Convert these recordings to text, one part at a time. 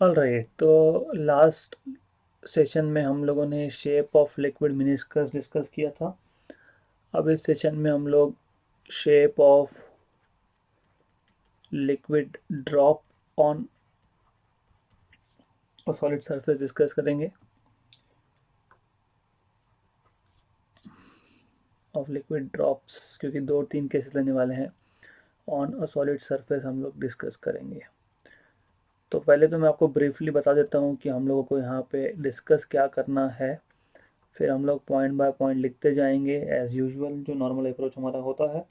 Alright, तो last session में हम लोगों ने shape of liquid meniscus discuss किया था। अब इस सेशन में हम लोग shape of liquid drop on a solid surface discuss करेंगे। ऑफ लिक्विड ड्रॉप्स, क्योंकि 2-3 केसेस लेने वाले हैं। ऑन अ सॉलिड सरफेस हम लोग डिस्कस करेंगे। तो पहले तो मैं आपको ब्रीफली बता देता हूँ कि हम लोगों को यहाँ पे डिस्कस क्या करना है। फिर हम लोग पॉइंट बाय पॉइंट लिखते जाएंगे एज़ यूजुअल, जो नॉर्मल अप्रोच हमारा होता है।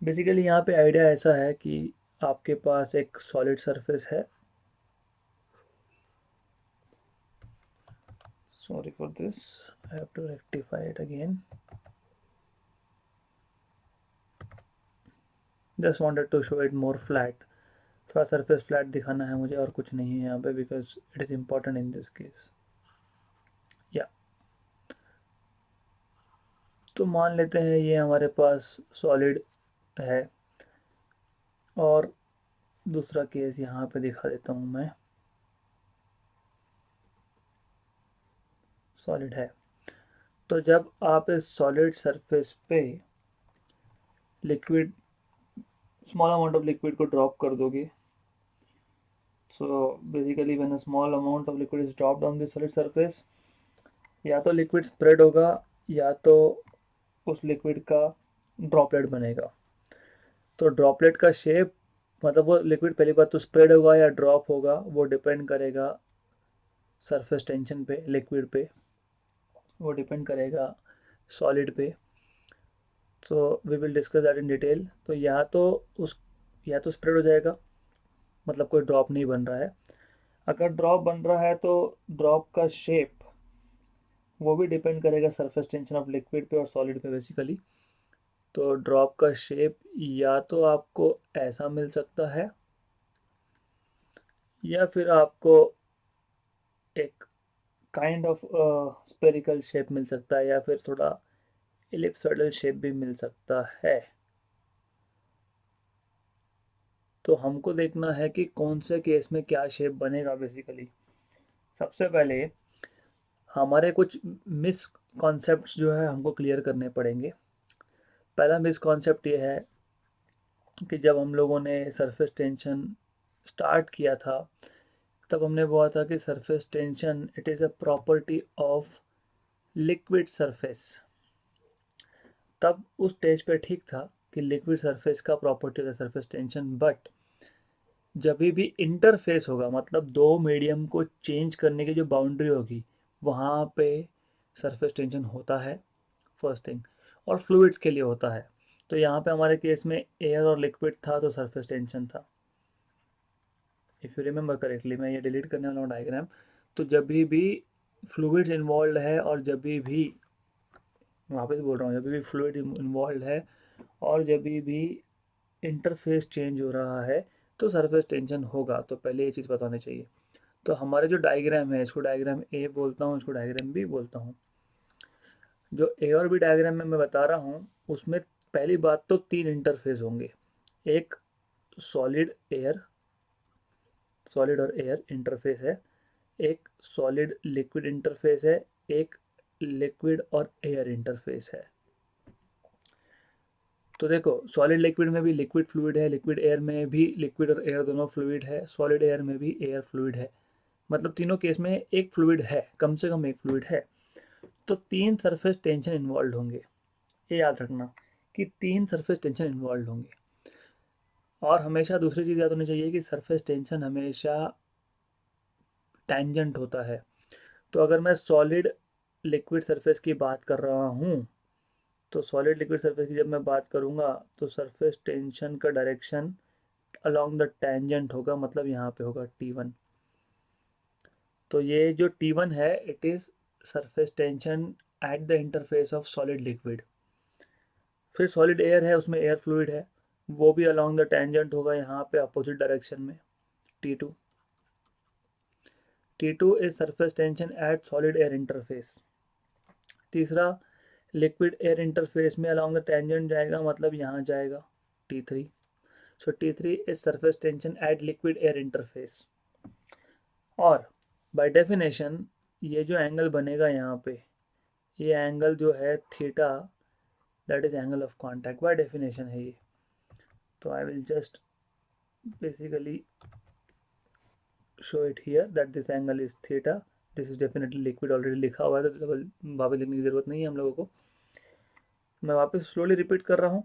बेसिकली यहाँ पे आइडिया ऐसा है कि आपके पास एक सॉलिड सरफेस है। Sorry for this, I have to rectify it again. Just wanted to show it more flat. थोड़ा सरफेस फ्लैट दिखाना है मुझे, और कुछ नहीं है यहाँ पे, because it is important in this case. या तो मान लेते हैं ये हमारे पास सॉलिड है, और दूसरा केस यहाँ पे दिखा देता हूँ मैं। सॉलिड है, तो जब आप इस सॉलिड सरफेस पे liquid, small amount of liquid को ड्रॉप कर दोगे, so basically when a small amount of liquid is dropped on this solid surface, या तो लिक्विड स्प्रेड होगा या तो उस लिक्विड का ड्रॉपलेट बनेगा। तो ड्रॉपलेट का शेप, मतलब वो लिक्विड पहली बार तो स्प्रेड होगा या ड्रॉप होगा, वो डिपेंड करेगा सरफेस टेंशन पे, लिक्विड पे, वो डिपेंड करेगा सॉलिड पे। तो we will discuss that in detail. तो या तो स्प्रेड हो जाएगा, मतलब कोई ड्रॉप नहीं बन रहा है। अगर ड्रॉप बन रहा है तो ड्रॉप का शेप वो भी डिपेंड करेगा सरफेस टेंशन ऑफ लिक्विड पे और सॉलिड पे बेसिकली। तो ड्रॉप का शेप या तो आपको ऐसा मिल सकता है, या फिर आपको एक काइंड ऑफ स्पेरिकल शेप मिल सकता है, या फिर थोड़ा एलिप्सोइडल शेप भी मिल सकता है। तो हमको देखना है कि कौन से केस में क्या शेप बनेगा बेसिकली। सबसे पहले हमारे कुछ मिस कॉन्सेप्ट्स जो है हमको क्लियर करने पड़ेंगे। पहला मिस कॉन्सेप्ट ये है कि जब हम लोगों ने सरफेस टेंशन स्टार्ट किया था, तब हमने बोला था कि surface tension it is a property of liquid surface. तब उस स्टेज पे ठीक था कि लिक्विड सरफेस का प्रॉपर्टी होता है सरफेस टेंशन, बट जब भी इंटरफेस होगा, मतलब दो मीडियम को चेंज करने की जो बाउंड्री होगी, वहाँ पे सरफेस टेंशन होता है, फर्स्ट थिंग। और फ्लूइड्स के लिए होता है। तो यहाँ पे हमारे केस में एयर और लिक्विड था, तो सरफेस टेंशन था। इफ़ यू रिमेंबर करेक्टली, मैं ये डिलीट करने वाला हूँ डायग्राम। तो जब भी फ्लूइड्स इन्वॉल्व है, और जब भी वापस बोल रहा हूँ, जब भी फ्लूइड इन्वॉल्व है और जब भी इंटरफेस चेंज हो रहा है, तो सरफेस टेंशन होगा। तो पहले ये चीज़ बतानी चाहिए। तो हमारे जो डायग्राम है, इसको डायग्राम ए बोलता हूँ, इसको डायग्राम बी बोलता हूँ। जो ए और बी डायग्राम में मैं बता रहा हूँ, उसमें पहली बात तो 3 इंटरफेस होंगे। एक सॉलिड एयर, सॉलिड और एयर इंटरफेस है। एक सॉलिड लिक्विड इंटरफेस है। एक लिक्विड और एयर इंटरफेस है। तो देखो, सॉलिड लिक्विड में भी लिक्विड फ्लूइड है, लिक्विड एयर में भी लिक्विड और एयर दोनों फ्लूइड है, सॉलिड एयर में भी एयर फ्लूइड है। मतलब तीनों केस में एक फ्लूइड है, कम से कम एक फ्लूइड है। तो 3 सरफेस टेंशन इन्वॉल्व होंगे। ये याद रखना कि 3 सरफेस टेंशन इन्वॉल्व होंगे। और हमेशा दूसरी चीज़ याद होनी चाहिए कि सरफेस टेंशन हमेशा टेंजेंट होता है। तो अगर मैं सॉलिड लिक्विड सरफेस की बात कर रहा हूँ, तो सॉलिड लिक्विड सरफेस की जब मैं बात करूँगा, तो सरफेस टेंशन का डायरेक्शन अलोंग द टेंजेंट होगा, मतलब यहाँ पे होगा T1। तो ये जो T1 है, it is surface tension at the interface of solid liquid. फिर सॉलिड एयर है, उसमें एयर फ्लूइड है, वो भी अलोंग द टेंजेंट होगा यहाँ पे अपोजिट डायरेक्शन में, T2। T2 is surface tension eight solid air interface. तीसरा, लिक्विड एयर इंटरफेस में अलोंग द टेंजेंट जाएगा, मतलब यहाँ जाएगा, T3। So T3 is surface tension at liquid air interface. और बाय डेफिनेशन ये जो एंगल बनेगा यहाँ पे, ये एंगल जो है theta, that is angle of contact by definition है ये। तो आई will just basically show it here that this angle is theta. This is definitely liquid, already लिखा हुआ है तो वापस लिखने की ज़रूरत नहीं है हम लोगों को। मैं वापस स्लोली रिपीट कर रहा हूँ।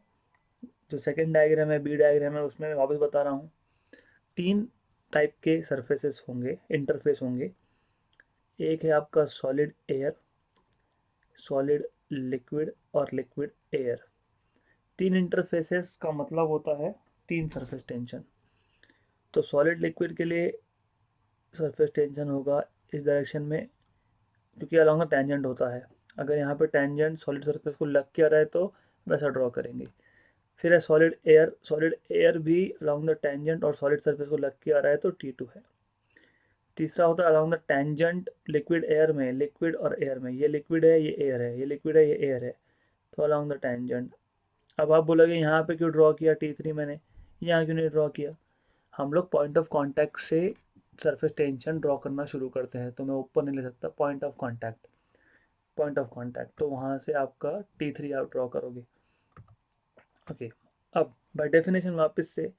जो सेकेंड डायग्राम है, बी डायग्राम है, उसमें मैं वापस बता रहा हूँ। 3 टाइप के सरफेसेस होंगे, इंटरफेस होंगे। एक है आपका सॉलिड एयर, सॉलिड लिक्विड और लिक्विड एयर। 3 इंटरफेसेस का मतलब होता है 3 सरफेस टेंशन। तो सॉलिड लिक्विड के लिए सरफेस टेंशन होगा इस डायरेक्शन में, क्योंकि अलॉन्ग द टेंजेंट होता है। अगर यहाँ पे टेंजेंट सॉलिड सरफेस को लग के आ रहा है तो वैसा ड्रॉ करेंगे। फिर है सॉलिड एयर, सॉलिड एयर भी अलॉन्ग द टेंजेंट और सॉलिड सरफेस को लग के आ रहा है तो T2 है। तीसरा होता है along the tangent liquid air में, लिक्विड और एयर में, ये लिक्विड है ये एयर है, ये लिक्विड है ये एयर है, तो अलॉन्ग द टेंजेंट। अब आप बोलोगे यहाँ पे क्यों ड्रॉ किया T3 मैंने, यहाँ क्यों नहीं ड्रॉ किया। हम लोग पॉइंट ऑफ कॉन्टैक्ट से सरफेस टेंशन ड्रॉ करना शुरू करते हैं, तो मैं ऊपर नहीं ले सकता, point of contact, point of contact, तो वहाँ से आपका T3 आप ड्रॉ करोगे। ओके, अब बाय डेफिनेशन वापस से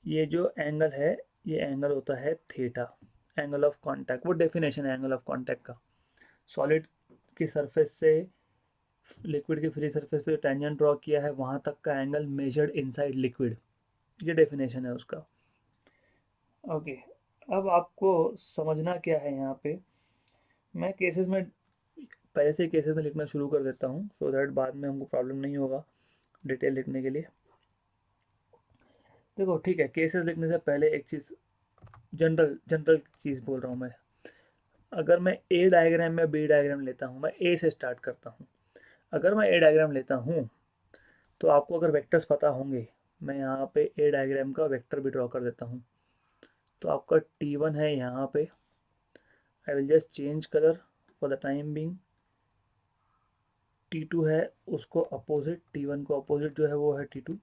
ये जो एंगल है, ये एंगल होता है थीटा, एंगल ऑफ कांटेक्ट। वो डेफिनेशन है एंगल ऑफ कांटेक्ट का। सॉलिड की सरफेस से लिक्विड की फ्री सरफेस पे टेंजेंट ड्रॉ किया है, वहाँ तक का एंगल मेजर्ड इनसाइड लिक्विड, ये डेफिनेशन है उसका। ओके, अब आपको समझना क्या है यहाँ पे। मैं केसेस में पहले से केसेस में लिखना शुरू कर देता हूँ, सो दैट बाद में हमको प्रॉब्लम नहीं होगा डिटेल लिखने के लिए। देखो ठीक है, केसेस लिखने से पहले एक चीज़, जनरल जनरल चीज़ बोल रहा हूँ मैं। अगर मैं ए डायग्राम या बी डायग्राम लेता हूँ, मैं ए से स्टार्ट करता हूँ। अगर मैं ए डायग्राम लेता हूँ तो आपको अगर वेक्टर्स पता होंगे, मैं यहाँ पे ए डायग्राम का वेक्टर भी ड्रॉ कर देता हूँ। तो आपका T1 है यहाँ पे, आई will just change colour for the time being. T2 है, उसको अपोजिट, T1 को अपोजिट जो है वो है T2।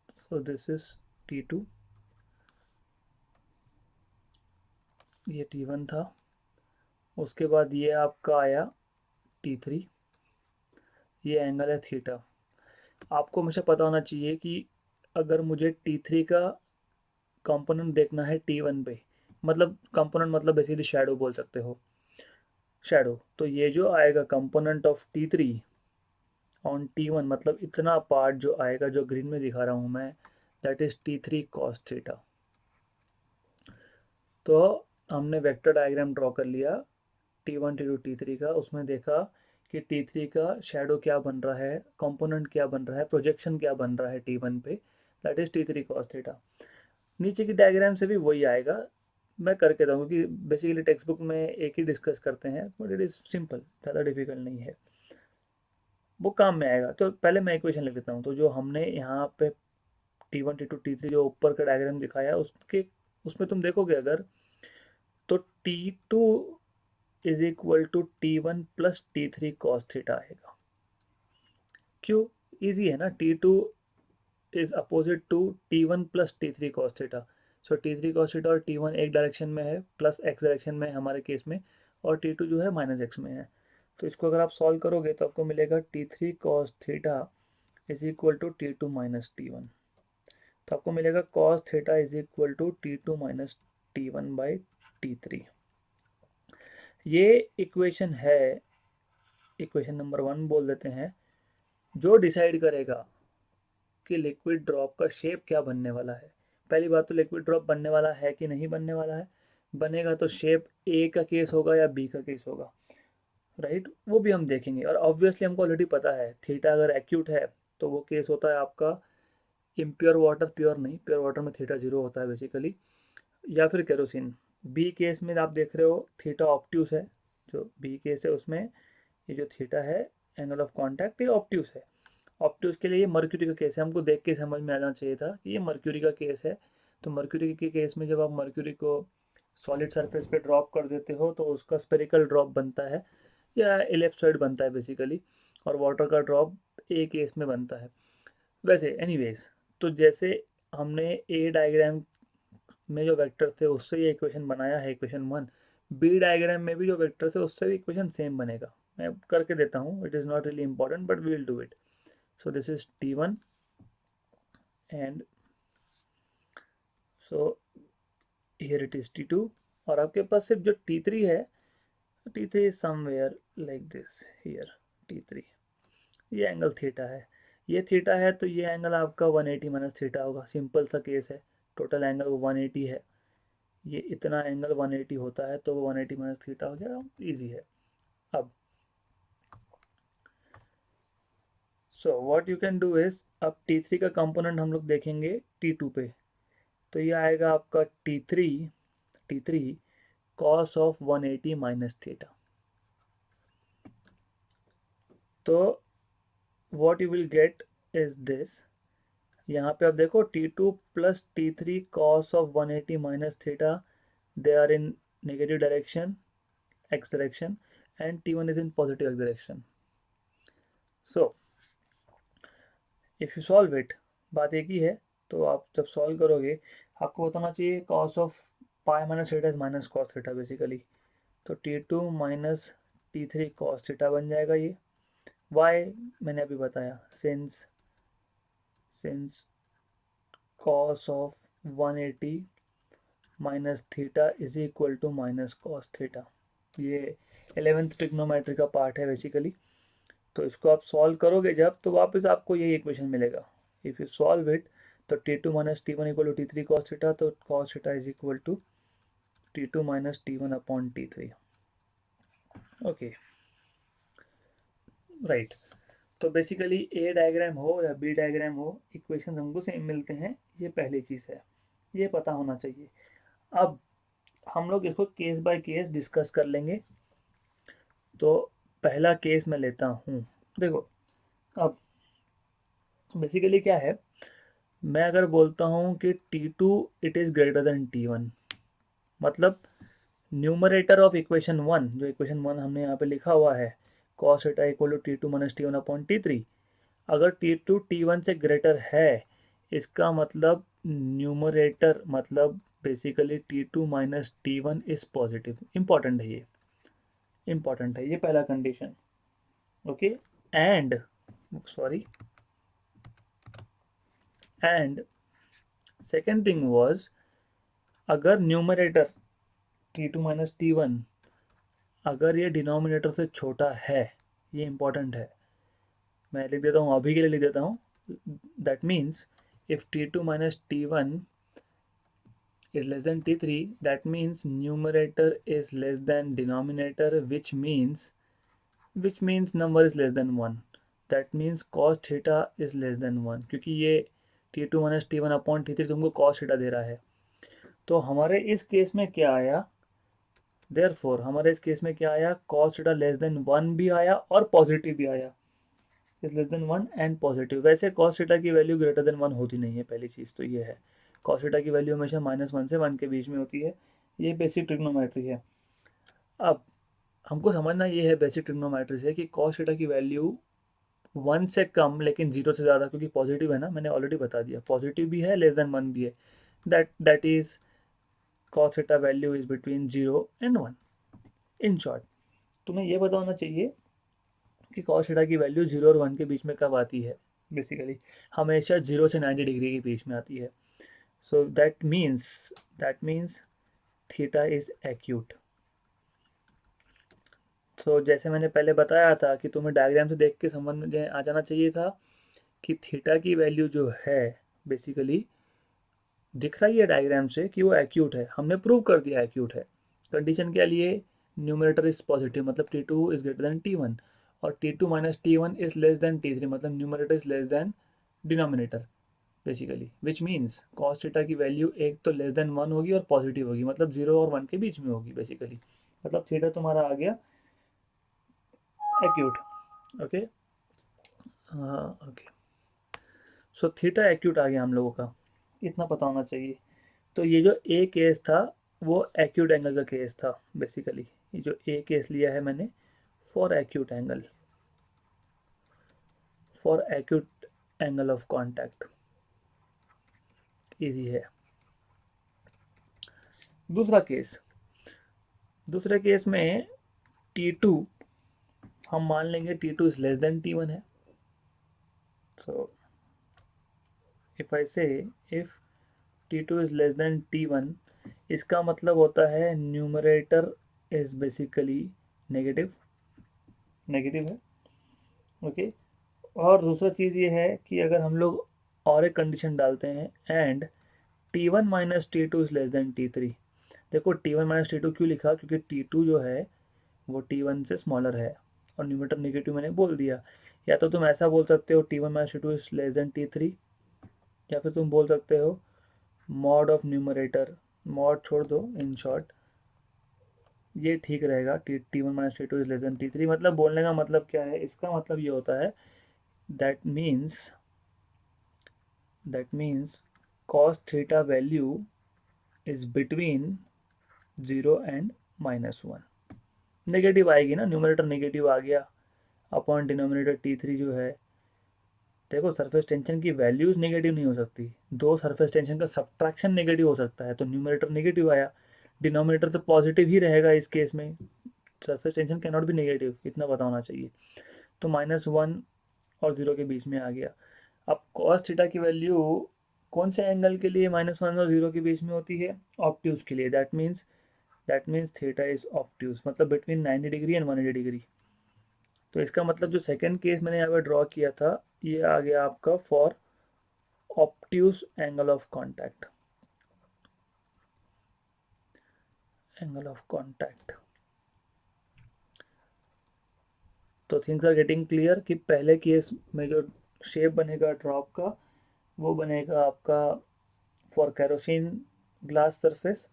So this is T2, ये T1 था। उसके बाद ये आपका आया T3, ये एंगल है थीटा। आपको हमेशा पता होना चाहिए कि अगर मुझे T3 का कंपोनेंट देखना है T1 पे, मतलब कंपोनेंट मतलब बेसिकली शैडो बोल सकते हो, शैडो, तो ये जो आएगा component of T3 on T1, मतलब इतना पार्ट जो आएगा जो ग्रीन में दिखा रहा हूँ मैं, दैट इज T3 cos थीटा। तो हमने वेक्टर डायग्राम ड्रॉ कर लिया T1 T2 T3 का, उसमें देखा कि T3 का शैडो क्या बन रहा है, कंपोनेंट क्या बन रहा है, प्रोजेक्शन क्या बन रहा है T1 पे, that is T3 cos theta. नीचे की डायग्राम से भी वही आएगा, मैं करके दूँगा क्योंकि बेसिकली टेक्स्ट बुक में एक ही डिस्कस करते हैं, बट इट इज़ सिंपल, ज़्यादा डिफिकल्ट नहीं है, वो काम में आएगा। तो पहले मैं इक्वेशन लिख देता हूँ। तो जो हमने यहाँ पे T1 T2 T3 जो ऊपर का डायग्राम दिखाया, उसके उसमें तुम देखोगे अगर, तो T2 is equal to T1 plus T3 cos theta आएगा। क्यों, इजी है ना, T2 is opposite to T1 plus T3 cos theta. So T3 cos theta और T1 एक डायरेक्शन में है, प्लस x डायरेक्शन में है हमारे केस में, और T2 जो है माइनस x में है। तो इसको अगर आप सॉल्व करोगे तो आपको मिलेगा T3 cos theta is equal to T2 minus T1। तो आपको मिलेगा cos theta is equal to T2 minus T1 by T3। ये इक्वेशन है, इक्वेशन नंबर 1 बोल देते हैं, जो डिसाइड करेगा कि लिक्विड ड्रॉप का शेप क्या बनने वाला है। पहली बात तो लिक्विड ड्रॉप बनने वाला है कि नहीं बनने वाला है, बनेगा तो शेप ए का केस होगा या बी का केस होगा, राइट, वो भी हम देखेंगे। और ऑब्वियसली हमको ऑलरेडी पता है थीटा अगर एक्यूट है तो वो केस होता है आपका इम्प्योर वाटर, प्योर नहीं, प्योर वाटर में थीटा 0 होता है बेसिकली, या फिर केरोसिन। बी केस में आप देख रहे हो थीटा ऑप्ट्यूस है, जो बी केस है उसमें ये जो थीटा है एंगल ऑफ कॉन्टैक्ट, ये ऑप्ट्यूस है। ऑप्ट्यूस के लिए ये मर्क्यूरी का केस है, हमको देख के समझ में आना चाहिए था कि ये मर्क्यूरी का केस है। तो मर्क्यूरी के केस में जब आप मर्क्यूरी को सॉलिड सरफेस पे ड्रॉप कर देते हो तो उसका स्पेरिकल ड्रॉप बनता है या एलिप्सॉइड बनता है बेसिकली, और वाटर का ड्रॉप ए केस में बनता है। वैसे एनीवेज, तो जैसे हमने ए डायग्राम में जो वेक्टर थे उससे ये इक्वेशन बनाया है, इक्वेशन 1, बी डायग्राम में भी जो वेक्टर थे उससे भी इक्वेशन सेम बनेगा। मैं करके देता हूँ, it is not really important but we will do it. So this is T1 and so here it is T2, और आपके पास सिर्फ जो T3 है, T3 is somewhere like this here, T3 ये एंगल थीटा है, ये थीटा है तो ये एंगल आपका 180 माइनस थीटा होगा। सिंपल सा केस है, टोटल एंगल वो 180 है, ये इतना एंगल 180 होता है तो वो 180 माइनस थीटा हो गया, इजी है। अब so what you can do is, अब T3 का कंपोनेंट हम लोग देखेंगे T2 पे, तो ये आएगा आपका T3 cos of 180 minus theta. तो what you will get is this, यहाँ पे आप देखो T2 plus T3 cos of 180 minus theta, they are in negative direction, x direction, and T1 is in positive x direction. So if you solve it, बात एक ही है, तो आप जब सॉल्व करोगे आपको बताना चाहिए cos of pi minus theta is minus cos theta basically, तो T2 minus T3 cos theta बन जाएगा ये। वाई मैंने अभी बताया, since cos of 180 minus theta is equal to minus cos theta, ये 11th ट्रिग्नोमेट्री का पार्ट है बेसिकली। तो इसको आप सॉल्व करोगे जब, तो वापस आपको यही इक्वेशन मिलेगा। इफ़ यू सॉल्व इट, तो T2 minus T1 equal to T3 cos थीटा, तो cos theta is equal to T2 minus T1 upon T3। Okay right. तो बेसिकली ए डायग्राम हो या बी डायग्राम हो, इक्वेशन हमको सेम मिलते हैं, ये पहली चीज़ है, ये पता होना चाहिए। अब हम लोग इसको केस बाय केस डिस्कस कर लेंगे। तो पहला केस मैं लेता हूँ, देखो अब बेसिकली क्या है, मैं अगर बोलता हूँ कि T2 it is greater than T1, मतलब न्यूमरेटर ऑफ इक्वेशन 1, जो इक्वेशन 1 हमने यहाँ पे लिखा हुआ है cos theta equal to T2 minus T1 upon T3, अगर T2 T1 से ग्रेटर है, इसका मतलब न्यूमरेटर मतलब basically T2 minus T1 is positive. Important है ये, इंपॉर्टेंट है ये पहला condition. Okay and sorry and second thing was, अगर न्यूमरेटर T2 माइनस T1 अगर ये डिनोमिनेटर से छोटा है, ये इंपॉर्टेंट है, मैं लिख देता हूँ, अभी के लिए लिख देता हूँ, that means if T2 minus T1 is less than T3, that means numerator is less than denominator, which means number is less than 1, that means cos theta is less than 1, क्योंकि ये T2 minus T1 upon T3 तुमको cos theta दे रहा है। तो हमारे इस case में क्या आया, देयरफॉर हमारे इस केस में क्या आया, cos थीटा लेस देन 1 भी आया और पॉजिटिव भी आया, is less than 1 and positive. वैसे cos थीटा की वैल्यू ग्रेटर देन 1 होती नहीं है, पहली चीज़ तो ये है, cos थीटा की वैल्यू हमेशा -1 से 1 के बीच में होती है, ये बेसिक ट्रिग्नोमेट्री है। अब हमको समझना ये है बेसिक ट्रिग्नोमेट्री से कि cos थीटा की वैल्यू 1 से कम लेकिन 0 से ज़्यादा, क्योंकि पॉजिटिव है ना, मैंने ऑलरेडी बता दिया, पॉजिटिव भी है लेस देन 1 भी है, that is cos theta value is between 0 and 1। In short तुम्हें ये बताना चाहिए कि cos थीटा की वैल्यू 0 और 1 के बीच में कब आती है, बेसिकली हमेशा 0 से 90 डिग्री के बीच में आती है। So that means theta is acute. So जैसे मैंने पहले बताया था कि तुम्हें डायग्राम से देख के समझ में आ जाना चाहिए था कि थीटा की वैल्यू जो है बेसिकली दिख रही है डायग्राम से कि वो एक्यूट है, हमने प्रूव कर दिया एक्यूट है। कंडीशन क्या लिए, न्यूमरेटर इज पॉजिटिव मतलब T2 is greater than T1, और T2 minus T1 is less then T3 मतलब numerator is less than denominator basically, which means cos theta की वैल्यू एक तो लेस देन 1 होगी और पॉजिटिव होगी, मतलब 0 और 1 के बीच में होगी बेसिकली, मतलब थीटा तुम्हारा आ गया एक्यूट। ओके हाँ ओके, सो थीटा एक्यूट आ गया हम लोगों का, इतना पता होना चाहिए। तो ये जो ए केस था वो एक्यूट एंगल का केस था बेसिकली, ये जो ए केस लिया है मैंने for acute angle, for acute angle of contact, easy है। दूसरे केस में T2 हम मान लेंगे T2 is less then T1 है. सो इफ आई से if T2 is less then T1, इसका मतलब होता है numerator is basically negative negative है. ओके. और दूसरा चीज़ ये है कि अगर हम लोग और एक कंडीशन डालते हैं and T1 minus T2 is less then T3. देखो T1 माइनस T2 क्यों लिखा, क्योंकि T2 जो है वो T1 से स्मॉलर है और न्यूमरेटर नेगेटिव मैंने बोल दिया. या तो तुम ऐसा बोल सकते हो T1 minus T2 is less then T3, या फिर तुम बोल सकते हो मॉड ऑफ न्यूमरेटर, मॉड छोड़ दो इन शॉर्ट, ये ठीक रहेगा. T1 minus T2 is less then T3 मतलब बोलने का मतलब क्या है, इसका मतलब ये होता है that means cos theta value is between 0 and -1. Negative आएगी ना, न्यूमरेटर नेगेटिव आ गया अपॉन डिनोमिनेटर T3 जो है. देखो सरफेस टेंशन की वैल्यूज नेगेटिव नहीं हो सकती, दो सरफेस टेंशन का सब्ट्रैक्शन नेगेटिव हो सकता है, तो न्यूमरेटर नेगेटिव आया. डिनोमिनेटर तो पॉजिटिव ही रहेगा इस केस में, surface tension can not be negative, इतना पता होना चाहिए. तो -1 और 0 के बीच में आ गया. अब कॉस थीटा की वैल्यू कौन से एंगल के लिए -1 और 0 के बीच में होती है, ऑब्ट्यूज के लिए. That means theta is obtuse, मतलब बिटवीन 90 डिग्री एंड 180 डिग्री. तो इसका मतलब जो सेकंड केस मैंने यहाँ पे ड्रॉ किया था, ये आ गया आपका for obtuse angle of contact. तो थिंग्स आर गेटिंग क्लियर कि पहले केस में जो शेप बनेगा ड्रॉप का, वो बनेगा आपका फॉर कैरोसिन ग्लास सरफेस.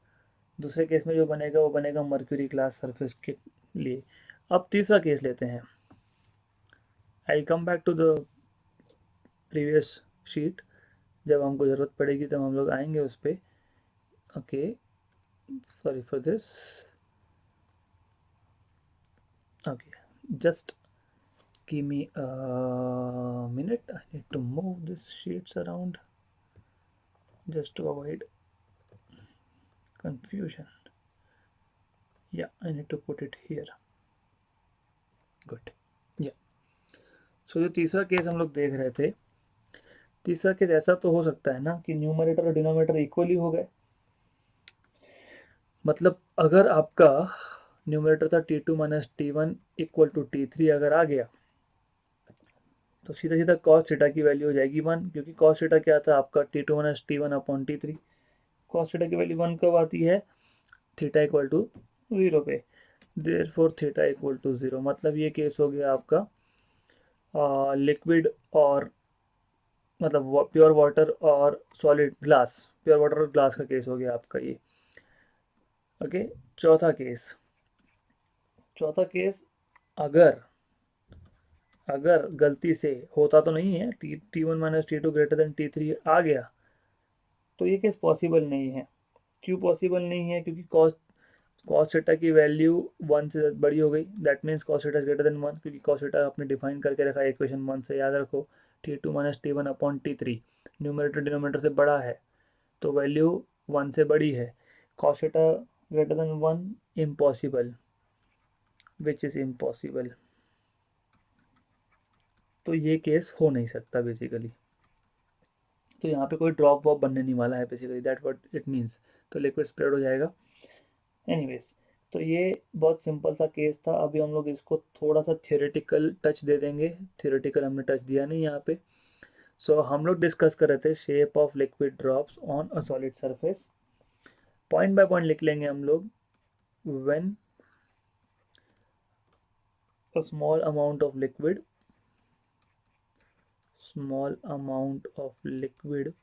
दूसरे केस में जो बनेगा वो बनेगा मर्क्यूरी ग्लास सरफेस के लिए. अब तीसरा केस लेते हैं. I come back to the previous sheet, जब हमको ज़रूरत पड़ेगी तब हम लोग आएंगे उस पर. Okay, sorry for this. Okay, just give me a minute. I need to move these sheets around just to avoid confusion. Yeah, I need to put it here. Good. Yeah. So जो तीसरा case हम लोग देख रहे थे, तीसरा case ऐसा तो हो सकता है ना कि न्यूमरेटर और डिनोमिनेटर इक्वली हो गए. मतलब अगर आपका न्यूमरेटर था T2 minus T1 equal to T3 अगर आ गया, तो सीधा सीधा कॉस थीटा की वैल्यू हो जाएगी 1, क्योंकि कॉस थीटा क्या था आपका T2 minus T1 upon T3. Cos theta की वैल्यू 1 कब आती है, थीटा इक्वल टू 0 पे. देयरफॉर थीटा इक्वल टू 0, मतलब ये केस हो गया आपका लिक्विड और मतलब प्योर वाटर और सॉलिड ग्लास, प्योर वाटर और ग्लास का केस हो गया आपका ये. ओके. चौथा केस अगर अगर गलती से होता तो नहीं है, T1 minus T2 greater than T3 आ गया, तो ये केस पॉसिबल नहीं है. क्यों पॉसिबल नहीं है, क्योंकि कॉस थीटा की वैल्यू 1 से बड़ी हो गई. That means cos theta is greater than 1, क्योंकि कॉस थीटा आपने डिफाइन करके रखा है इक्वेशन 1 से, याद रखो. T2 minus T1 upon T3, numerator denominator से बड़ा है, तो वैल्यू 1 से बड़ी है. Cos theta greater than 1 impossible, which is impossible. तो ये केस हो नहीं सकता बेसिकली. तो यहाँ पे कोई ड्रॉप वॉप बनने नहीं वाला है basically, that what it means. तो लिक्विड स्प्रेड हो जाएगा. एनीवेज, तो ये बहुत सिंपल सा केस था. अभी हम लोग इसको थोड़ा सा थियोरेटिकल टच दे देंगे. थियोरेटिकल हमने टच दिया नहीं यहाँ पे. सो हम लोग डिस्कस कर रहे थे shape of liquid drops on a solid surface. Point by point लिख लेंगे हम लोग. When a small amount of liquid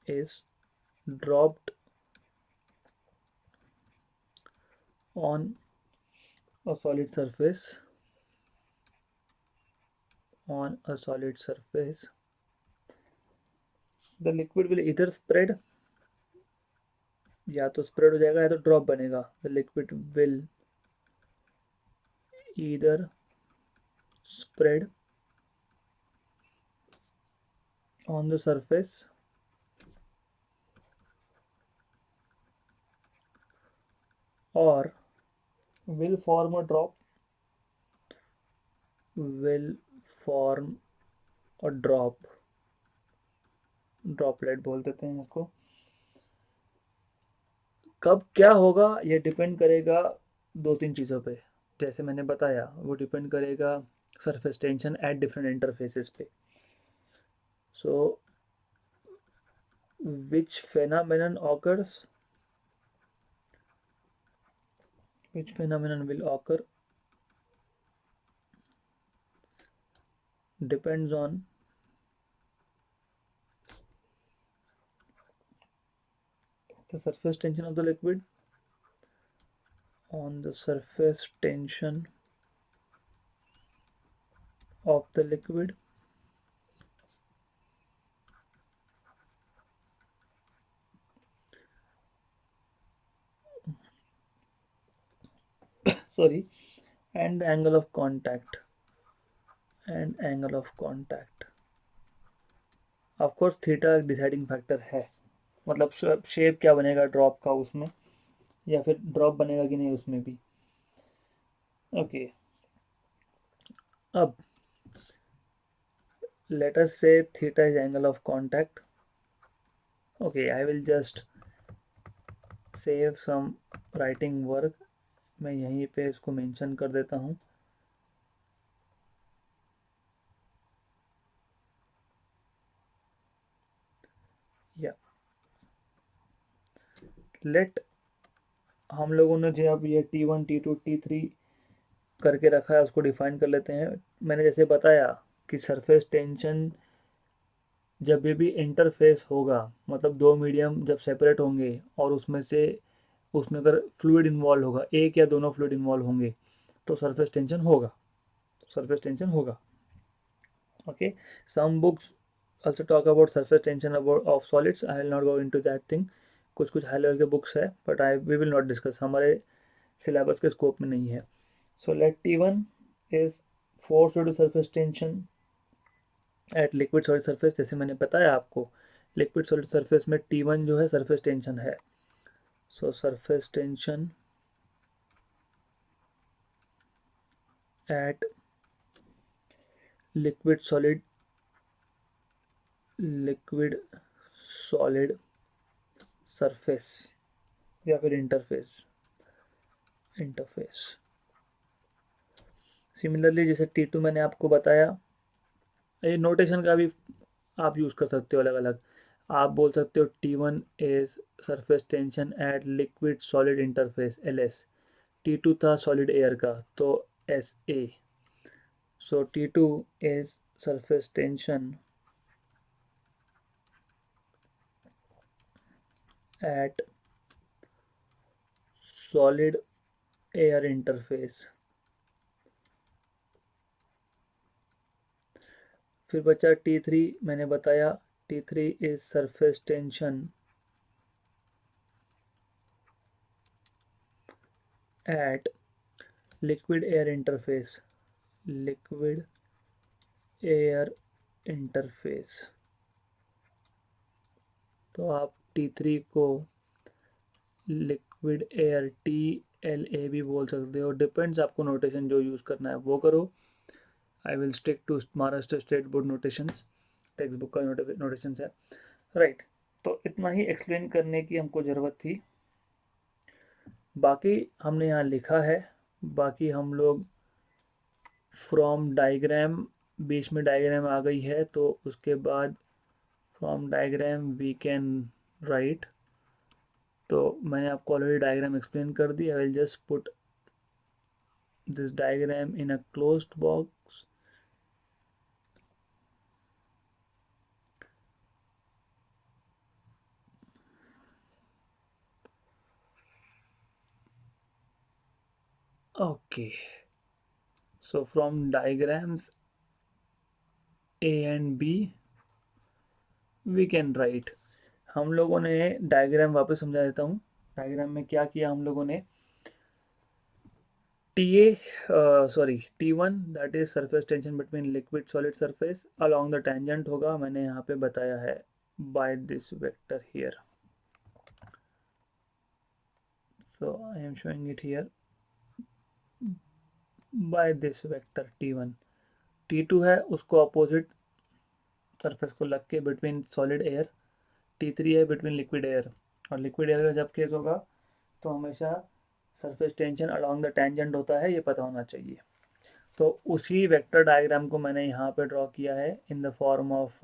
is dropped on a solid surface, the liquid will either spread, या तो स्प्रेड हो जाएगा या तो ड्रॉप बनेगा. The liquid will either spread on the surface or will form a drop, will form a droplet बोल देते हैं इसको। कब क्या होगा ये डिपेंड करेगा दो तीन चीज़ों पे। जैसे मैंने बताया वो डिपेंड करेगा surface tension at different interfaces पे। सो which phenomenon occurs, which phenomenon will occur depends on the surface tension of the liquid, on the surface tension of the liquid, sorry, and the angle of contact, and angle of contact। Of course theta एक deciding factor है, मतलब shape क्या बनेगा drop का उसमें, या फिर drop बनेगा कि नहीं उसमें भी। ओके, अब let us say theta is angle of contact। okay, I will just save some writing work। मैं यहीं पे इसको मेंशन कर देता हूँ। या लेट, हम लोगों ने जो अब ये T1 T2 T3 करके रखा है उसको डिफाइन कर लेते हैं। मैंने जैसे बताया कि सरफेस टेंशन जब भी इंटरफेस होगा, मतलब दो मीडियम जब सेपरेट होंगे और उसमें अगर फ्लूइड इन्वॉल्व होगा, एक या दोनों फ्लूइड इन्वॉल्व होंगे, तो सरफेस टेंशन होगा, सरफेस टेंशन होगा। Okay, some books also talk about surface tension about of solids। I will not go into that thing। कुछ कुछ हाई लेवल के बुक्स है but we will not discuss, हमारे syllabus के scope में नहीं है। So let T1 is force due to surface tension at liquid solid surface. जैसे मैंने बताया आपको, लिक्विड सॉलिड सरफेस में T1 जो है सरफेस टेंशन है। सो surface tension at liquid solid surface या फिर इंटरफेस। सिमिलरली जैसे T2 मैंने आपको बताया, ये नोटेशन का भी आप यूज़ कर सकते हो अलग अलग। आप बोल सकते हो T1 is surface tension at liquid solid interface LS। T2 था सॉलिड एयर का तो SA। So T2 is surface tension eight solid air interface. फिर बचा T3, मैंने बताया T3 is surface tension at liquid air interface, liquid air interface. तो आप T3 को लिक्विड एयर TLA भी बोल सकते हो, डिपेंड्स आपको नोटेशन जो यूज़ करना है वो करो। I will stick to Maharashtra state board notations, text book का नोटेशंस है, राइट। तो इतना ही एक्सप्लेन करने की हमको ज़रूरत थी, बाकी हमने यहाँ लिखा है। बाकी हम लोग फ्रॉम डायग्राम, बीच में डायग्राम आ गई है तो उसके बाद from diagram we can write. तो मैंने आपको ऑलरेडी डायग्राम एक्सप्लेन कर दी। I will just put this diagram in a closed box। okay, so from diagrams A and B we can write। हम लोगों ने डायग्राम वापस समझा देता हूँ। डायग्राम में क्या किया हम लोगों ने, T1 that is surface tension between liquid solid surface along the tangent होगा, मैंने यहाँ पे बताया है by this vector here. So I am showing it here by this vector t1. t2 है उसको अपोजिट सरफेस को लग के बिटवीन सॉलिड एयर, t3 है बिटवीन लिक्विड एयर, और लिक्विड एयर का जब केस होगा तो हमेशा surface tension along the tangent होता है, ये पता होना चाहिए। तो उसी वेक्टर डायग्राम को मैंने यहाँ पे ड्रॉ किया है in the form of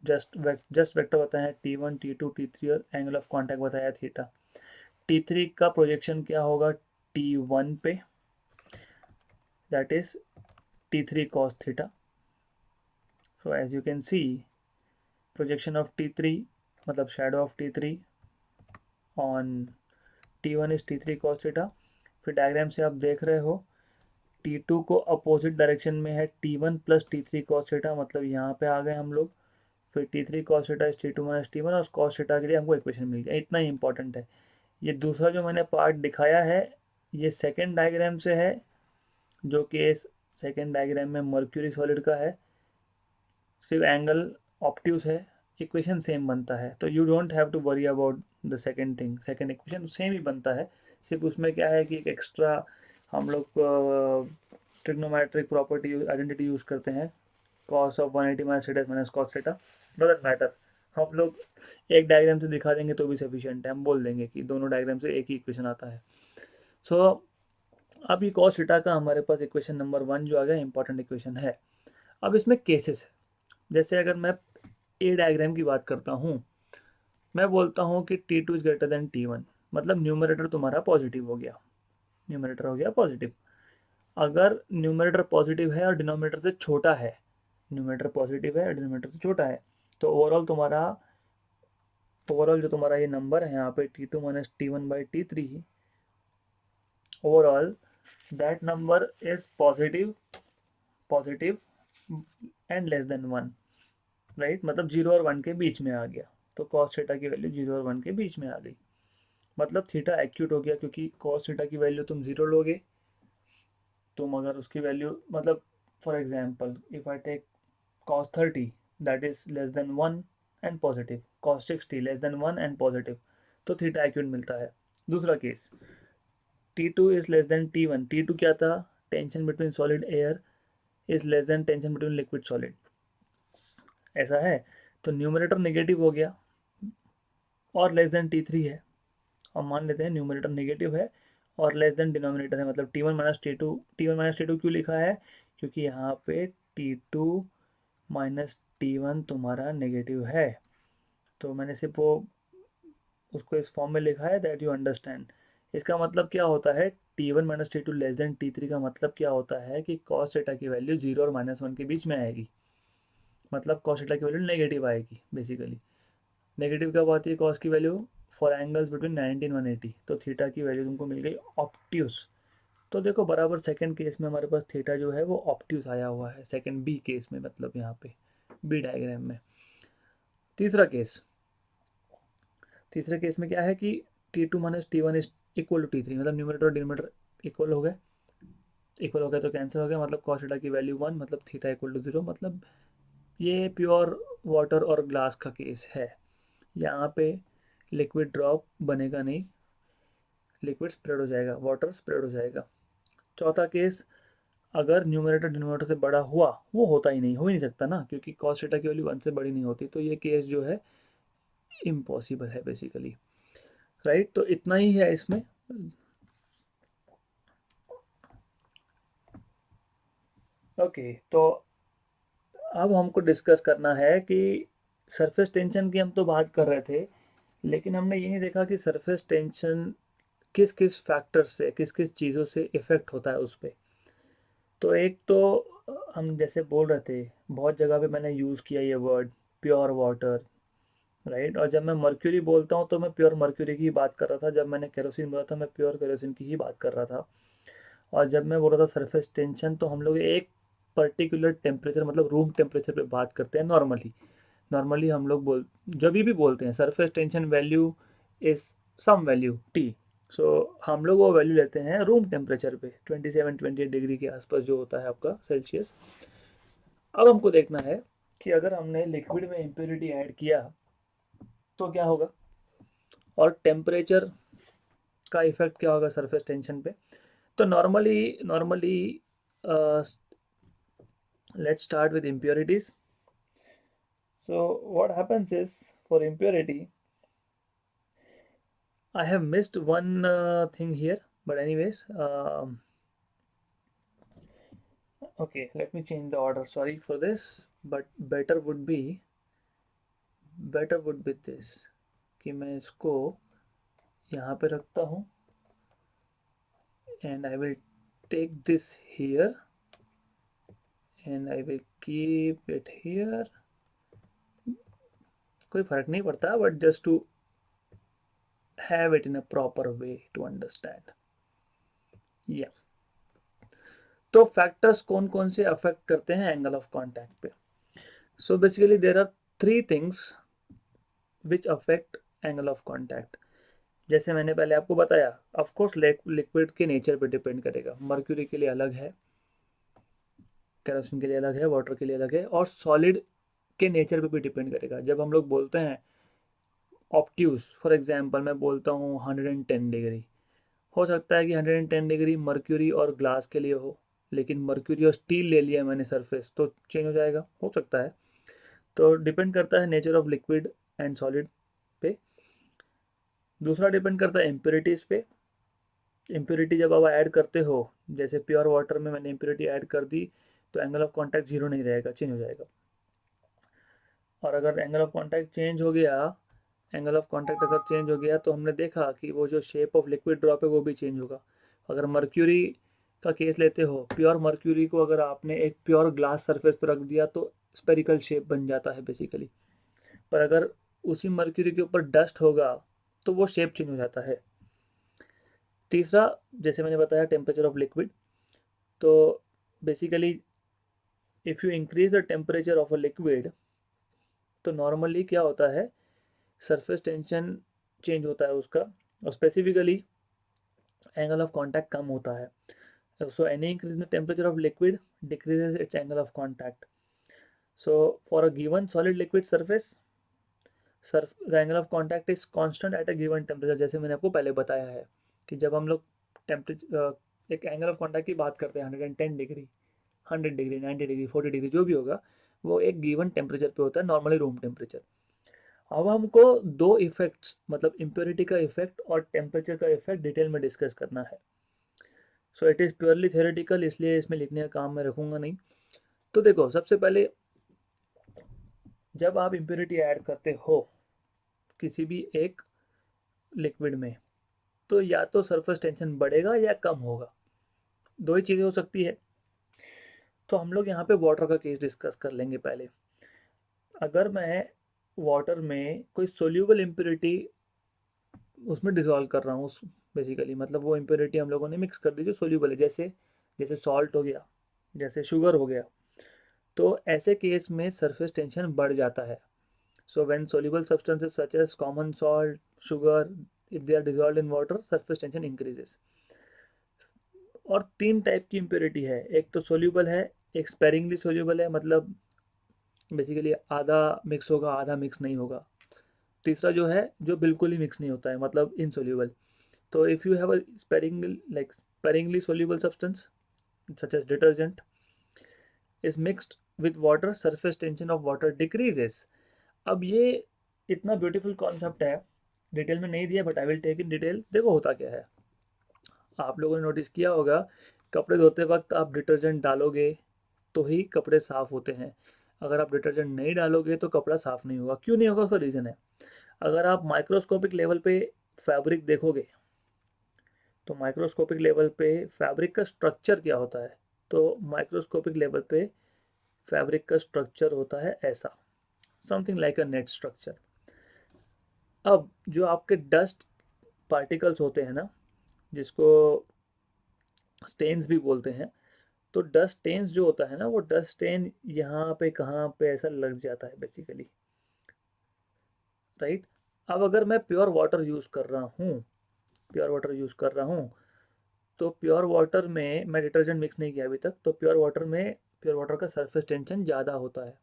just vector बताया है t1 t2 t3 और एंगल ऑफ कांटेक्ट बताया थीटा। t3 का प्रोजेक्शन क्या होगा t1 पे, that is t3 cos theta. So as you can see, projection of t3 मतलब shadow of t3 on t1 is t3 cos theta। फिर diagram से आप देख रहे हो t2 को अपोजिट डायरेक्शन में है t1 plus t3 cos theta, मतलब यहाँ पे आ गए हम लोग। फिर t3 cos theta is t2 minus t1 और cos theta के लिए हमको इक्वेशन मिल गया। इतना ही इंपॉर्टेंट है। ये दूसरा जो मैंने पार्ट दिखाया है ये सेकेंड डायग्राम से है, जो केस सेकेंड डायग्राम में मर्क्यूरी सॉलिड का है, सिर्फ एंगल ऑप्ट्यूस है, इक्वेशन सेम बनता है। तो you don't have to worry about the second thing, second equation same ही बनता है, सिर्फ उसमें क्या है कि एक एक्स्ट्रा हम लोग ट्रिग्नोमेट्रिक प्रॉपर्टी आइडेंटिटी यूज़ करते हैं, cos of 180 minus theta minus cos theta, doesn't matter. हम लोग एक डायग्राम से दिखा देंगे तो भी सफिशिएंट है, हम बोल देंगे कि दोनों डायग्राम से एक ही इक्वेशन आता है। सो अब ये कॉस थीटा का हमारे पास इक्वेशन नंबर 1 जो आ गया इंपॉर्टेंट इक्वेशन है। अब इसमें केसेस है, जैसे अगर मैं ए डायग्राम की बात करता हूँ, मैं बोलता हूँ कि t2 is greater than t1, मतलब न्यूमरेटर तुम्हारा पॉजिटिव हो गया, न्यूमरेटर हो गया पॉजिटिव। अगर न्यूमरेटर पॉजिटिव है और डिनोमिनेटर से छोटा है, न्यूमरेटर पॉजिटिव है और डिनोमिनेटर से छोटा है, तो ओवरऑल जो तुम्हारा ये नंबर है यहाँ पे t2 minus t1 by t3, overall that number is positive and less than 1, right, मतलब 0 और 1 के बीच में आ गया। तो कॉस थीटा की वैल्यू 0 और 1 के बीच में आ गई, मतलब थीटा एक्यूट हो गया, क्योंकि कॉस थीटा की वैल्यू तुम 0 लोगे, तुम अगर उसकी वैल्यू मतलब for example if I take cos 30 that is less than 1 and positive, cos 60 less than 1 and positive, तो थीटा एक्यूट मिलता है। दूसरा case t2 is less then t1, t2 क्या था, tension between solid air is less then tension between liquid solid, ऐसा है। तो numerator negative हो गया और लेस देन t3 है, और मान लेते हैं न्यूमरेटर नेगेटिव है और लेस देन डिनोमिनेटर है, मतलब t1 माइनस t2 क्यों लिखा है, क्योंकि यहाँ पे t2 माइनस t1 तुम्हारा नेगेटिव है। तो मैंने सिर्फ वो उसको इस फॉर्म में लिखा है दैट यू अंडरस्टैंड। इसका मतलब क्या होता है, t1 minus t2 less than t3 का मतलब क्या होता है कि cos थीटा की वैल्यू 0 और -1 के बीच में आएगी, मतलब cos थीटा की वैल्यू नेगेटिव आएगी बेसिकली। नेगेटिव कब आती है कॉस की value, for angles between 90 and 180, तो थीटा की वैल्यू तुमको मिल गई ऑप्ट्यूस। तो देखो बराबर सेकंड केस में हमारे पास थीटा जो है वो ऑप्ट्यूस आया हुआ है, सेकंड बी केस में, मतलब यहाँ पे बी डायग्राम में। तीसरा केस, तीसरे केस में क्या है कि t2 minus t1 is equal to t3, मतलब न्यूमरेटर और डिनोमिनेटर इक्वल हो गए, इक्वल हो गया तो कैंसिल हो गया, मतलब कॉस थीटा की वैल्यू 1, मतलब थीटा इक्वल टू 0, मतलब ये प्योर वाटर और ग्लास का केस है। यहाँ पे लिक्विड ड्रॉप बनेगा नहीं, लिक्विड स्प्रेड हो जाएगा, वाटर स्प्रेड हो जाएगा। चौथा केस, अगर न्यूमरेटर डिनोमिनेटर से बड़ा हुआ, वो होता ही नहीं, हो ही नहीं सकता ना, क्योंकि कॉस थीटा की वैल्यू 1 से बड़ी नहीं होती, तो ये केस जो है इम्पॉसिबल है बेसिकली, राइट। तो इतना ही है इसमें। ओके, तो अब हमको डिस्कस करना है कि सरफेस टेंशन की हम तो बात कर रहे थे, लेकिन हमने ये नहीं देखा कि सरफेस टेंशन किस किस फैक्टर से, किस किस चीज़ों से इफ़ेक्ट होता है उस पर। तो एक तो हम जैसे बोल रहे थे, बहुत जगह पे मैंने यूज़ किया ये वर्ड प्योर वाटर, राइट। और जब मैं मर्क्यूरी बोलता हूँ तो मैं प्योर मर्क्यूरी की ही बात कर रहा था, जब मैंने केरोसिन बोला था मैं प्योर केरोसिन की ही बात कर रहा था। और जब मैं बोल रहा था सरफेस टेंशन, तो हम लोग एक पर्टिकुलर टेम्परेचर मतलब रूम टेम्परेचर पे बात करते हैं नॉर्मली। नॉर्मली हम लोग जब भी बोलते हैं surface tension value is some value T, so हम लोग वो वैल्यू लेते हैं रूम टेम्परेचर पे 27-28 डिग्री के आसपास जो होता है आपका सेल्सियस। अब हमको देखना है कि अगर हमने लिक्विड में इम्प्योरिटी ऐड किया तो क्या होगा, और टेम्परेचर का इफेक्ट क्या होगा सरफेस टेंशन पे। तो normally let's start with impurities. So what happens is for impurity, I have missed one thing here, but anyways, okay, let me change the order. Sorry for this, but better would be this कि मैं इसको यहाँ पे रखता हूँ and I will take this here and I will keep it here. कोई फर्क नहीं पड़ता, but just to have it in a proper way to understand. Yeah. तो फैक्टर्स कौन कौन से अफेक्ट करते हैं एंगल ऑफ कांटेक्ट पे? So basically there are three things which affect angle of contact. जैसे मैंने पहले आपको बताया, ऑफ कोर्स लिक्विड के नेचर पे डिपेंड करेगा। मर्क्यूरी के लिए अलग है, केरोसिन के लिए अलग है, वाटर के लिए अलग है, और सॉलिड के नेचर पे भी डिपेंड करेगा। जब हम लोग बोलते हैं ऑप्ट्यूज, फॉर एग्जांपल मैं बोलता हूँ 110 डिग्री, हो सकता है कि 110 डिग्री मर्क्यूरी और ग्लास के लिए हो, लेकिन मर्क्यूरी और स्टील ले लिया मैंने सरफेस, तो चेंज हो जाएगा, हो सकता है। तो डिपेंड करता है nature of liquid and solid पे। दूसरा डिपेंड करता है इम्प्योरिटीज़ पे। इम्प्योरिटी जब आप ऐड करते हो, जैसे प्योर वाटर में मैंने इम्प्योरिटी ऐड कर दी, तो एंगल ऑफ कांटेक्ट जीरो नहीं रहेगा, चेंज हो जाएगा। और अगर एंगल ऑफ कांटेक्ट चेंज हो गया, एंगल ऑफ कांटेक्ट अगर चेंज हो गया, तो हमने देखा कि वो जो शेप ऑफ लिक्विड ड्रॉप है वो भी चेंज होगा। अगर मर्क्यूरी का केस लेते हो, प्योर मर्क्यूरी को अगर आपने एक प्योर ग्लास सरफेस पर रख दिया तो स्पेरिकल शेप बन जाता है बेसिकली। पर अगर उसी मर्क्यूरी के ऊपर डस्ट होगा तो वो शेप चेंज हो जाता है। तीसरा, जैसे मैंने बताया, टेम्परेचर ऑफ लिक्विड। तो basically if you increase the temperature of a liquid, तो नॉर्मली क्या होता है, सरफेस टेंशन चेंज होता है उसका, और स्पेसिफिकली एंगल ऑफ कांटेक्ट कम होता है। So any increase in the temperature of liquid decreases it's angle of contact. So for a given solid liquid surface, the angle of contact is constant at a given temperature. जैसे मैंने आपको पहले बताया है कि जब हम लोग टेम्परेचर एक एंगल ऑफ कांटेक्ट की बात करते हैं, 110 डिग्री, 100 डिग्री, 90 डिग्री, 40 डिग्री, जो भी होगा, वो एक गिवन टेम्परेचर पे होता है, नॉर्मली रूम टेम्परेचर। अब हमको दो इफेक्ट्स, मतलब इम्प्योरिटी का इफेक्ट और टेम्परेचर का इफेक्ट डिटेल में डिस्कस करना है। So it is purely theoretical, इसलिए इसमें लिखने का काम मैं रखूँगा नहीं। तो देखो, सबसे पहले जब आप इम्प्योरिटी ऐड करते हो किसी भी एक लिक्विड में, तो या तो सरफेस टेंशन बढ़ेगा या कम होगा, दो ही चीज़ें हो सकती है। तो हम लोग यहाँ पे वाटर का केस डिस्कस कर लेंगे पहले। अगर मैं वाटर में कोई सोल्यूबल इम्प्योरिटी उसमें डिज़ोल्व कर रहा हूँ, उस बेसिकली मतलब वो इम्प्योरिटी हम लोगों ने मिक्स कर दी जो सोल्यूबल है, जैसे जैसे सॉल्ट हो गया, जैसे शुगर हो गया, तो ऐसे केस में सरफेस टेंशन बढ़ जाता है। So when soluble substances such as common salt, sugar, if they are dissolved in water, surface tension increases. और तीन टाइप की इम्प्योरिटी है, एक तो सोल्यूबल है, एक स्पेरिंगली सोल्यूबल है, मतलब बेसिकली आधा मिक्स होगा आधा मिक्स नहीं होगा। तीसरा जो है, जो बिल्कुल ही मिक्स नहीं होता है, मतलब इनसोल्यूबल। तो if you have a sparingly soluble substance such as detergent is mixed with water, surface tension of water decreases. अब ये इतना ब्यूटीफुल कॉन्सेप्ट है, डिटेल में नहीं दिया, but I will take in detail. देखो होता क्या है, आप लोगों ने नोटिस किया होगा, कपड़े धोते वक्त आप डिटर्जेंट डालोगे तो ही कपड़े साफ़ होते हैं। अगर आप डिटर्जेंट नहीं डालोगे तो कपड़ा साफ़ नहीं होगा। क्यों नहीं होगा, उसका रीज़न है। अगर आप माइक्रोस्कोपिक लेवल पे फैब्रिक देखोगे, तो माइक्रोस्कोपिक लेवल पे फैब्रिक का स्ट्रक्चर क्या होता है, तो माइक्रोस्कोपिक लेवल पे फैब्रिक का स्ट्रक्चर होता है ऐसा, समथिंग लाइक अ नेट स्ट्रक्चर। अब जो आपके डस्ट पार्टिकल्स होते हैं ना, जिसको स्टेन्स भी बोलते हैं, तो डस्ट स्टेन्स जो होता है ना, वो डस्ट स्टेन यहाँ पे कहाँ पे ऐसा लग जाता है बेसिकली, राइट। अब अगर मैं प्योर वाटर यूज़ कर रहा हूँ, प्योर वाटर यूज़ कर रहा हूँ, तो प्योर वाटर में मैं डिटर्जेंट मिक्स नहीं किया अभी तक, तो प्योर वाटर का सरफेस टेंशन ज़्यादा होता है।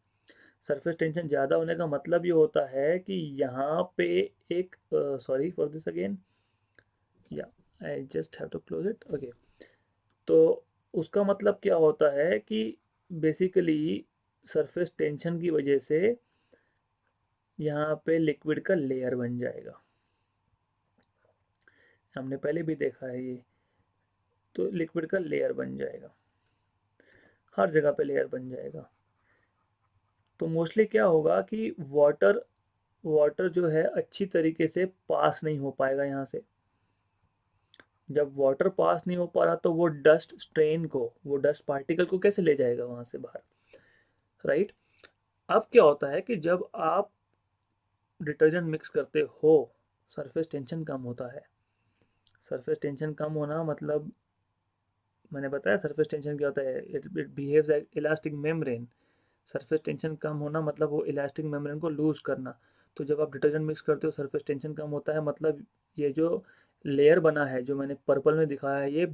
सरफेस टेंशन ज़्यादा होने का मतलब ये होता है कि यहाँ पे एक, सॉरी फॉर दिस अगेन, या I just have to close it, okay. तो उसका मतलब क्या होता है कि बेसिकली सरफेस टेंशन की वजह से यहाँ पे लिक्विड का लेयर बन जाएगा। हमने पहले भी देखा है ये। तो लिक्विड का लेयर बन जाएगा, हर जगह पे लेयर बन जाएगा। तो मोस्टली क्या होगा कि वाटर वाटर जो है अच्छी तरीके से पास नहीं हो पाएगा यहाँ से। जब वाटर पास नहीं हो पा रहा तो वो डस्ट स्ट्रेन को, वो डस्ट पार्टिकल को कैसे ले जाएगा वहां से बाहर, राइट। अब क्या होता है कि जब आप डिटर्जेंट मिक्स करते हो, सरफेस टेंशन कम होता है। सरफेस टेंशन कम होना मतलब, मैंने बताया सरफेस टेंशन क्या होता है, it behaves like elastic membrane. Surface tension कम होना मतलब वो इलास्टिक मेम्ब्रेन को लूज करना। तो जब आप डिटर्जेंट मिक्स करते हो सरफेस टेंशन कम होता है, मतलब ये जो लेयर बना है जो मैंने पर्पल में दिखाया है, ये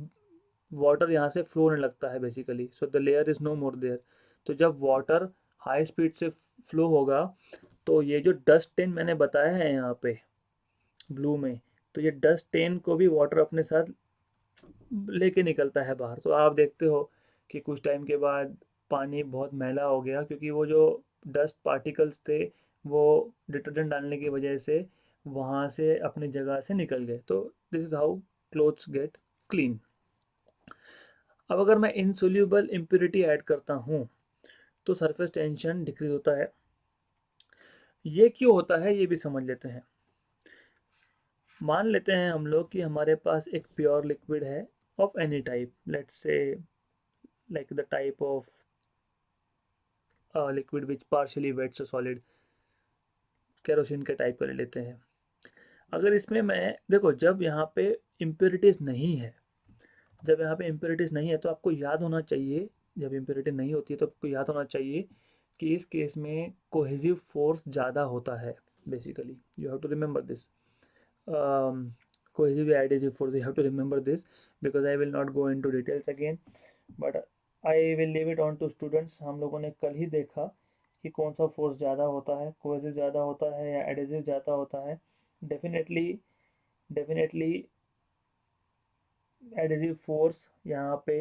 वाटर यहाँ से फ्लो होने लगता है basically, so the layer is no more there. तो जब वाटर हाई स्पीड से फ्लो होगा तो ये जो डस्ट टेन मैंने बताया है यहाँ पे ब्लू में, तो ये डस्ट टेन को भी वाटर अपने साथ लेके निकलता है बाहर। तो आप देखते हो कि कुछ टाइम के बाद पानी बहुत मैला हो गया क्योंकि वो जो डस्ट पार्टिकल्स थे वो डिटर्जेंट डालने की वजह से वहाँ से अपनी जगह से निकल गए। तो this is how clothes gate clean. अब अगर मैं इनसोल्यूबल इम्प्योरिटी ऐड करता हूँ तो सरफेस टेंशन डिक्रीज होता है। ये क्यों होता है ये भी समझ लेते हैं। मान लेते हैं हम लोग कि हमारे पास एक प्योर लिक्विड है of any type, let's say like the type of liquid which partially wets a solid, kerosene के टाइप का ले लेते हैं। अगर इसमें मैं देखो, जब यहाँ पे इम्प्योरिटीज नहीं है, जब यहाँ पे इम्प्योरिटीज नहीं है तो आपको याद होना चाहिए, जब इम्प्योरिटी नहीं होती है तो आपको याद होना चाहिए कि इस केस में कोहेसिव फोर्स ज़्यादा होता है। Basically you have to remember this, cohesive adhesive force, you have to remember this, because I will not go into details again, but I will leave it on to students। हम लोगों ने कल ही देखा कि कौन सा फोर्स ज़्यादा होता है, कोहेसिव ज़्यादा होता है या एडेसिव ज़्यादा होता है। डेफिनेटली डेफिनेटली एडेसिव फोर्स यहाँ पे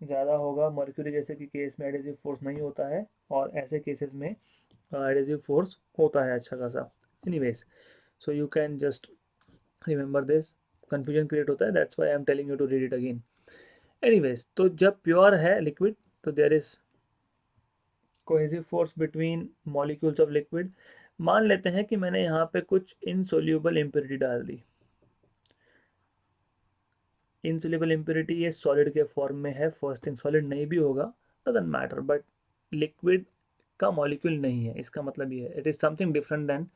ज़्यादा होगा। मर्क्यूरी जैसे कि केस में एडेसिव फोर्स नहीं होता है, और ऐसे केसेस में एडेसिव फोर्स होता है अच्छा खासा। Anyways, so you can just remember this. Confusion create होता है, that's why I am telling you to read it again. Anyways, तो जब प्योर है लिक्विड तो there is cohesive force between molecules of liquid. मान लेते हैं कि मैंने यहाँ पे कुछ इनसोल्यूबल इम्प्योरिटी डाल दी। इनसोल्यूबल इम्प्योरिटी ये सॉलिड के फॉर्म में है, फर्स्ट थिंग सॉलिड नहीं भी होगा, डजंट मैटर, बट लिक्विड का मॉलिक्यूल नहीं है, इसका मतलब ये है it is something different than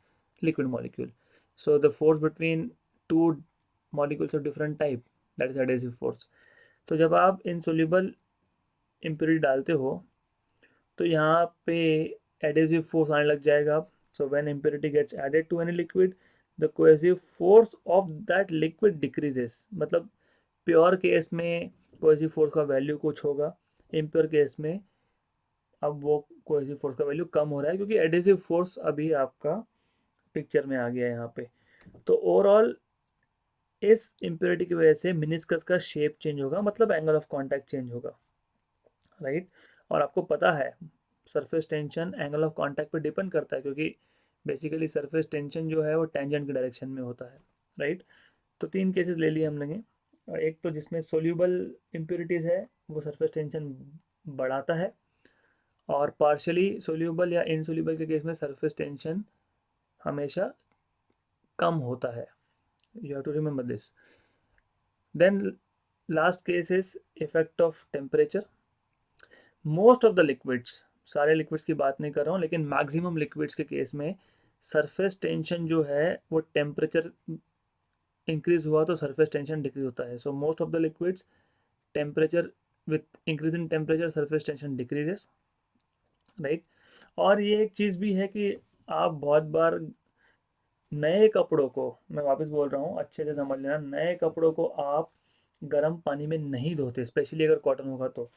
liquid molecule. So the force between two molecules of different type, that is adhesive force. तो जब आप इनसोल्यूबल इम्प्योरिटी डालते हो तो यहाँ पे एडेसिव फोर्स आने लग जाएगा। So when impurity gets added to any liquid, the cohesive force of that liquid decreases. मतलब प्योर केस में कोहेसिव फोर्स का वैल्यू कुछ होगा, इम्प्योर केस में अब वो कोहेसिव फोर्स का वैल्यू कम हो रहा है क्योंकि एडेसिव फोर्स अभी आपका पिक्चर में आ गया है यहाँ पे। तो ओवरऑल इस इम्प्योरिटी की वजह से मिनिस्कस का शेप चेंज होगा, मतलब एंगल ऑफ कांटेक्ट चेंज होगा, राइट। और आपको पता है surface tension angle of contact पे डिपेंड करता है, क्योंकि बेसिकली सरफेस टेंशन जो है वो टेंजेंट के डायरेक्शन में होता है, राइट। तो तीन केसेस ले लिए हम लोगों ने। एक तो जिसमें सोल्यूबल इम्प्योरिटीज़ है वो सरफेस टेंशन बढ़ाता है, और पार्शियली सोल्यूबल या इनसोल्यूबल के केस में सरफेस टेंशन हमेशा कम होता है। You have to remember this. Then last case is effect of temperature. Most of the liquids, सारे लिक्विड्स की बात नहीं कर रहा हूँ, लेकिन मैक्सिमम लिक्विड्स के केस में सरफेस टेंशन जो है वो टेम्परेचर इंक्रीज हुआ तो सरफेस टेंशन डिक्रीज होता है। So most of the liquids temperature, with increase in temperature surface tension decreases, right. और ये एक चीज़ भी है कि आप बहुत बार नए कपड़ों को, मैं वापस बोल रहा हूँ अच्छे से समझ लेना, नए कपड़ों को आप गर्म पानी में नहीं धोते, स्पेशली अगर कॉटन होगा तो।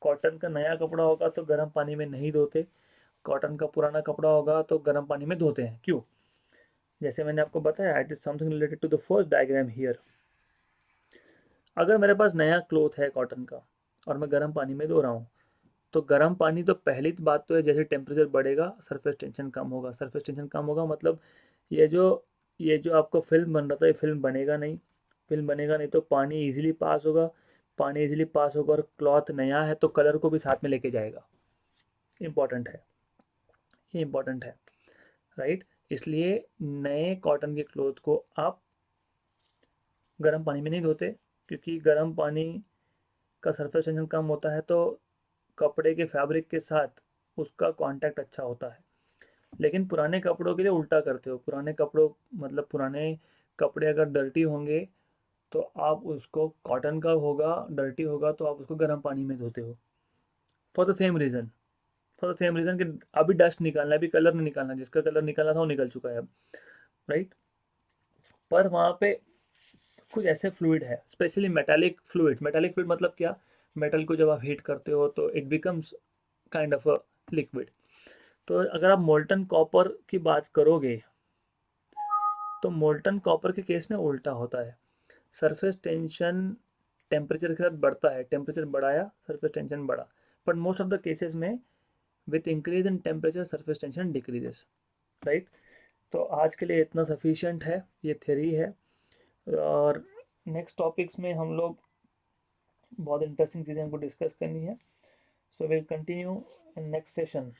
कॉटन का नया कपड़ा होगा तो गर्म पानी में नहीं धोते, कॉटन का पुराना कपड़ा होगा तो गर्म पानी में धोते हैं। क्यों? जैसे मैंने आपको बताया, it is something related to the first diagram here. अगर मेरे पास नया क्लोथ है कॉटन का और मैं गर्म पानी में धो रहा हूँ, तो गर्म पानी तो पहली बात तो है, जैसे टेम्परेचर बढ़ेगा सरफेस टेंशन कम होगा। सरफेस टेंशन कम होगा मतलब ये जो ये जो आपको फिल्म बन रहा था, ये फिल्म बनेगा नहीं। फिल्म बनेगा नहीं तो पानी इजीली पास होगा। पानी इजीली पास होगा और क्लॉथ नया है तो कलर को भी साथ में लेके जाएगा। इम्पॉर्टेंट है, ये इम्पॉर्टेंट है, राइट। इसलिए नए कॉटन के क्लोथ को आप गर्म पानी में नहीं धोते, क्योंकि गर्म पानी का सरफेस टेंशन कम होता है तो कपड़े के फैब्रिक के साथ उसका कांटेक्ट अच्छा होता है। लेकिन पुराने कपड़ों के लिए उल्टा करते हो। पुराने कपड़ों मतलब पुराने कपड़े अगर डर्टी होंगे तो आप उसको, कॉटन का होगा डर्टी होगा तो आप उसको गर्म पानी में धोते हो, for the same reason. For the same reason कि अभी डस्ट निकालना है, अभी कलर नहीं निकालना, जिसका कलर निकालना था वो निकल चुका है अब, राइट। पर वहाँ पे कुछ ऐसे फ्लूइड है, specially metallic fluid. Metallic fluid मतलब क्या? मेटल को जब आप हीट करते हो तो it becomes kind of a liquid. तो अगर आप मोल्टन कॉपर की बात करोगे तो मोल्टन कॉपर के केस में उल्टा होता है। सरफेस टेंशन टेम्परेचर के साथ बढ़ता है, टेम्परेचर बढ़ाया सरफेस टेंशन बढ़ा। But most of the cases में with increase in temperature surface tension decreases, right. तो आज के लिए इतना सफिशिएंट है, ये थ्योरी है। और नेक्स्ट टॉपिक्स में हम लोग बहुत इंटरेस्टिंग चीज़ें हमको डिस्कस करनी है। So will continue in next session.